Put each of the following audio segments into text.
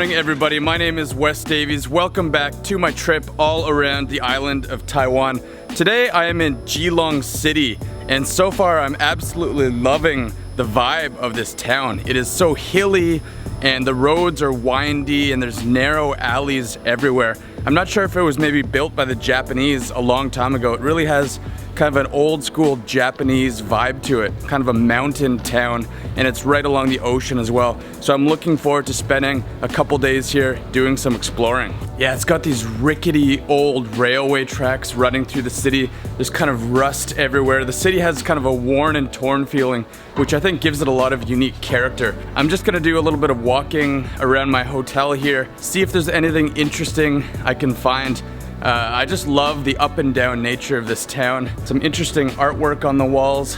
morning, everybody. My name is Wes Davies. Welcome back to my trip all around the island of Taiwan. Today I am in Keelung City, and so far I'm absolutely loving the vibe of this town. It is so hilly and the roads are windy and there's narrow alleys everywhere. I'm not sure if it was maybe built by the Japanese a long time ago. It really has kind of an old school Japanese vibe to it, kind of a mountain town, and it's right along the ocean as well. So I'm looking forward to spending a couple days here doing some exploring. Yeah, it's got these rickety old railway tracks running through the city. There's kind of rust everywhere. The city has kind of a worn and torn feeling, which I think gives it a lot of unique character. I'm just gonna do a little bit of walking around my hotel here, see if there's anything interesting I can find. I just love the up and down nature of this town. Some interesting artwork on the walls.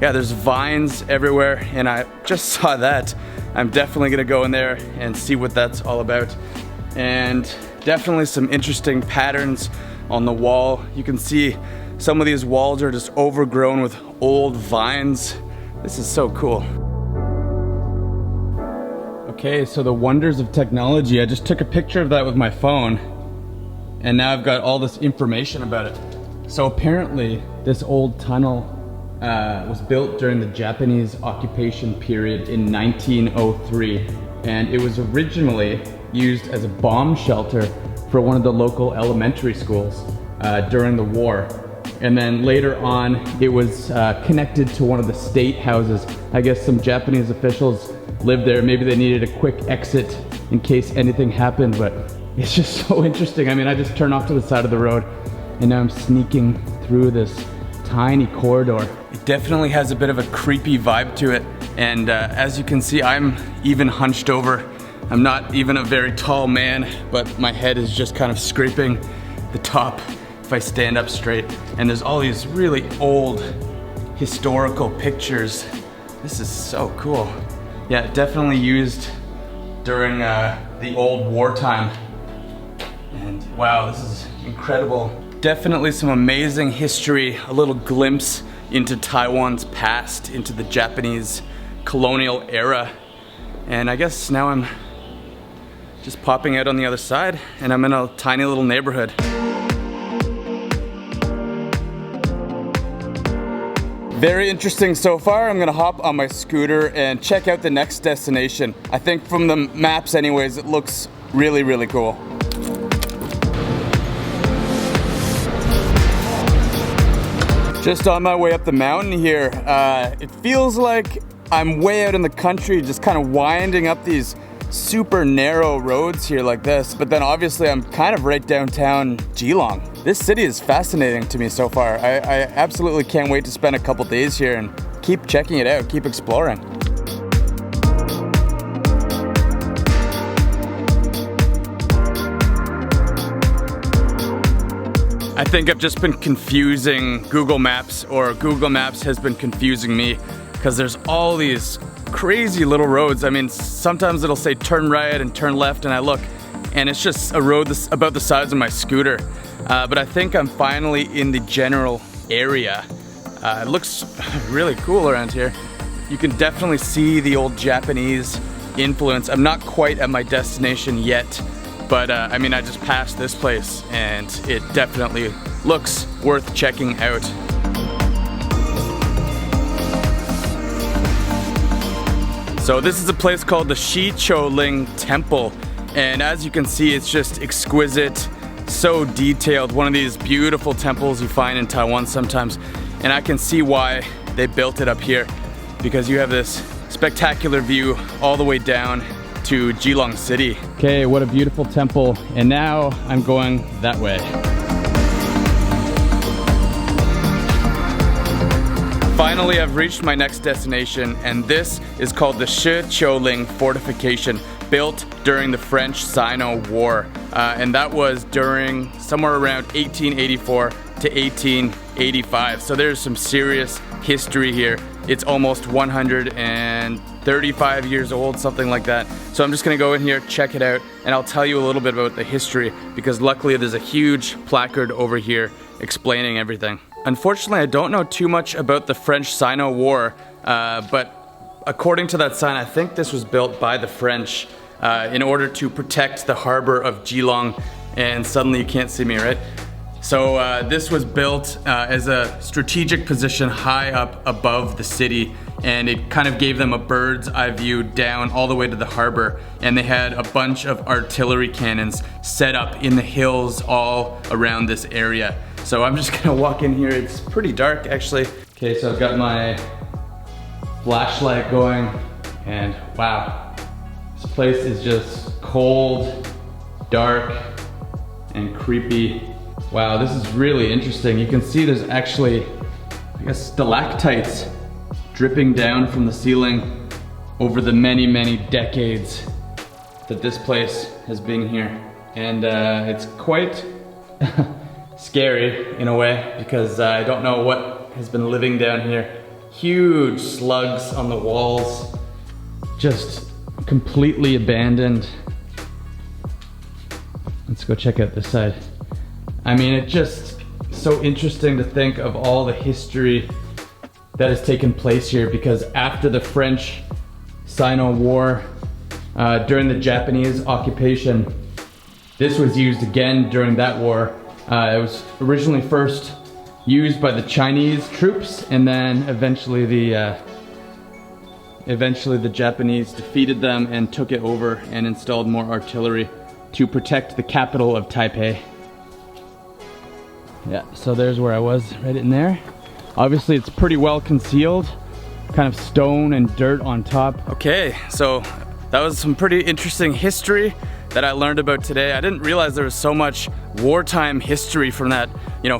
Yeah, there's vines everywhere, and I just saw that. I'm definitely gonna go in there and see what that's all about. And definitely some interesting patterns on the wall. You can see some of these walls are just overgrown with old vines. This is so cool. Okay, so the wonders of technology. I just took a picture of that with my phone, and now I've got all this information about it. So apparently this old tunnel was built during the Japanese occupation period in 1903, and it was originally used as a bomb shelter for one of the local elementary schools during the war. And then later on it was connected to one of the state houses. I guess some Japanese officials lived there. Maybe they needed a quick exit in case anything happened, but it's just so interesting. I mean, I just turned off to the side of the road and now I'm sneaking through this tiny corridor. It definitely has a bit of a creepy vibe to it. And as you can see, I'm even hunched over. I'm not even a very tall man, but my head is just kind of scraping the top if I stand up straight. And there's all these really old historical pictures. This is so cool. Yeah, definitely used during the old wartime. And wow, this is incredible. Definitely some amazing history, a little glimpse into Taiwan's past, into the Japanese colonial era. And I guess now I'm just popping out on the other side and I'm in a tiny little neighborhood. Very interesting so far. I'm gonna hop on my scooter and check out the next destination. I think from the maps anyways, it looks really, really cool. Just on my way up the mountain here, it feels like I'm way out in the country, just kind of winding up these super narrow roads here like this, but then obviously I'm kind of right downtown Keelung. This city is fascinating to me so far. I absolutely can't wait to spend a couple days here and keep checking it out, keep exploring. I think I've just been confusing Google Maps, or Google Maps has been confusing me, because there's all these crazy little roads. I mean, sometimes it'll say turn right and turn left, and I look, and it's just a road about the size of my scooter. But I think I'm finally in the general area. It looks really cool around here. You can definitely see the old Japanese influence. I'm not quite at my destination yet, but I mean, I just passed this place and it definitely looks worth checking out. So this is a place called the Shicho Temple, and as you can see, it's just exquisite, so detailed. One of these beautiful temples you find in Taiwan sometimes, and I can see why they built it up here, because you have this spectacular view all the way down to Keelung City. Okay, what a beautiful temple, and now I'm going that way. Finally, I've reached my next destination, and this is called the Choling Fortification, built during the French Sino War. And that was during somewhere around 1884 to 1885. So there's some serious history here. It's almost 135 years old, something like that. So I'm just gonna go in here, check it out, and I'll tell you a little bit about the history, because luckily there's a huge placard over here explaining everything. Unfortunately, I don't know too much about the French Sino War, but according to that sign, I think this was built by the French in order to protect the harbor of Keelung. And suddenly you can't see me, right? So this was built as a strategic position high up above the city, and it kind of gave them a bird's eye view down all the way to the harbor. And they had a bunch of artillery cannons set up in the hills all around this area. So I'm just gonna walk in here. It's pretty dark actually. Okay, so I've got my flashlight going, and wow, this place is just cold, dark, and creepy. Wow, this is really interesting. You can see there's actually, I guess, stalactites dripping down from the ceiling over the many, many decades that this place has been here. And it's quite scary in a way, because I don't know what has been living down here. Huge slugs on the walls, just completely abandoned. Let's go check out this side. I mean, it's just so interesting to think of all the history that has taken place here, because after the French Sino War, during the Japanese occupation, this was used again during that war. It was originally first used by the Chinese troops, and then eventually the Japanese defeated them and took it over and installed more artillery to protect the capital of Taipei. Yeah, so there's where I was, right in there. Obviously it's pretty well concealed, kind of stone and dirt on top. Okay, so that was some pretty interesting history that I learned about today. I didn't realize there was so much wartime history from that,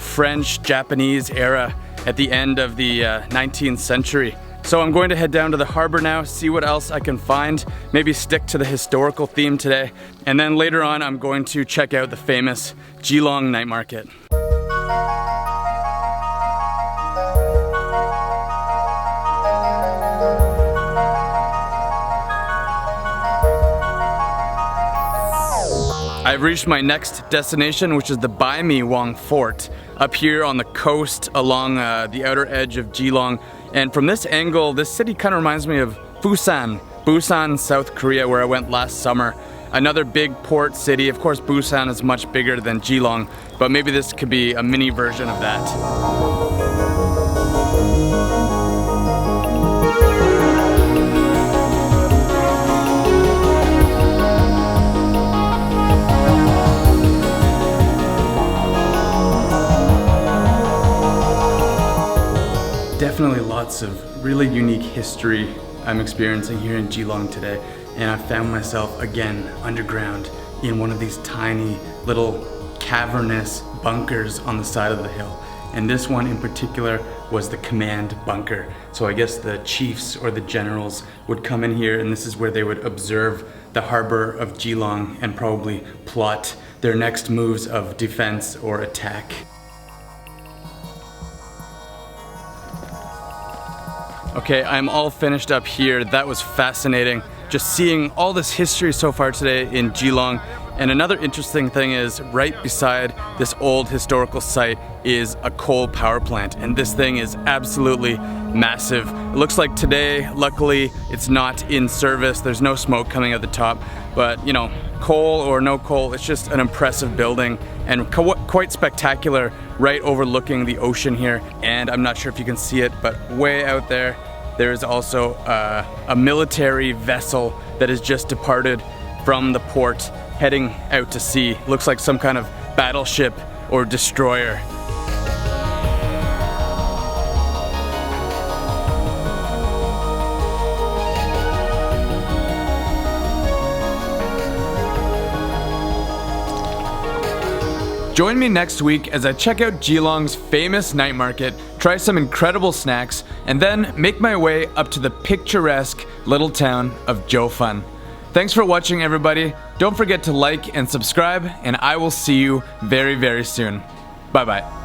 French, Japanese era at the end of the 19th century. So I'm going to head down to the harbor now, see what else I can find, maybe stick to the historical theme today. And then later on, I'm going to check out the famous Keelung night market. I've reached my next destination, which is the Baimiwang Fort, up here on the coast along the outer edge of Keelung. And from this angle, this city kind of reminds me of Busan, South Korea, where I went last summer. Another big port city. Of course, Busan is much bigger than Keelung, but maybe this could be a mini version of that. Definitely lots of really unique history I'm experiencing here in Keelung today, and I found myself again underground in one of these tiny little cavernous bunkers on the side of the hill. And this one in particular was the command bunker. So I guess the chiefs or the generals would come in here, and this is where they would observe the harbor of Keelung and probably plot their next moves of defense or attack. Okay, I'm all finished up here. That was fascinating. Just seeing all this history so far today in Keelung. And another interesting thing is right beside this old historical site is a coal power plant. And this thing is absolutely massive. It looks like today, luckily, it's not in service. There's no smoke coming out the top. But, coal or no coal, it's just an impressive building and quite spectacular, right overlooking the ocean here. And I'm not sure if you can see it, but way out there, there's also a military vessel that has just departed from the port, heading out to sea. Looks like some kind of battleship or destroyer. Join me next week as I check out Keelung's famous night market, try some incredible snacks, and then make my way up to the picturesque little town of Jiufen. Thanks for watching, everybody. Don't forget to like and subscribe, and I will see you very, very soon. Bye-bye.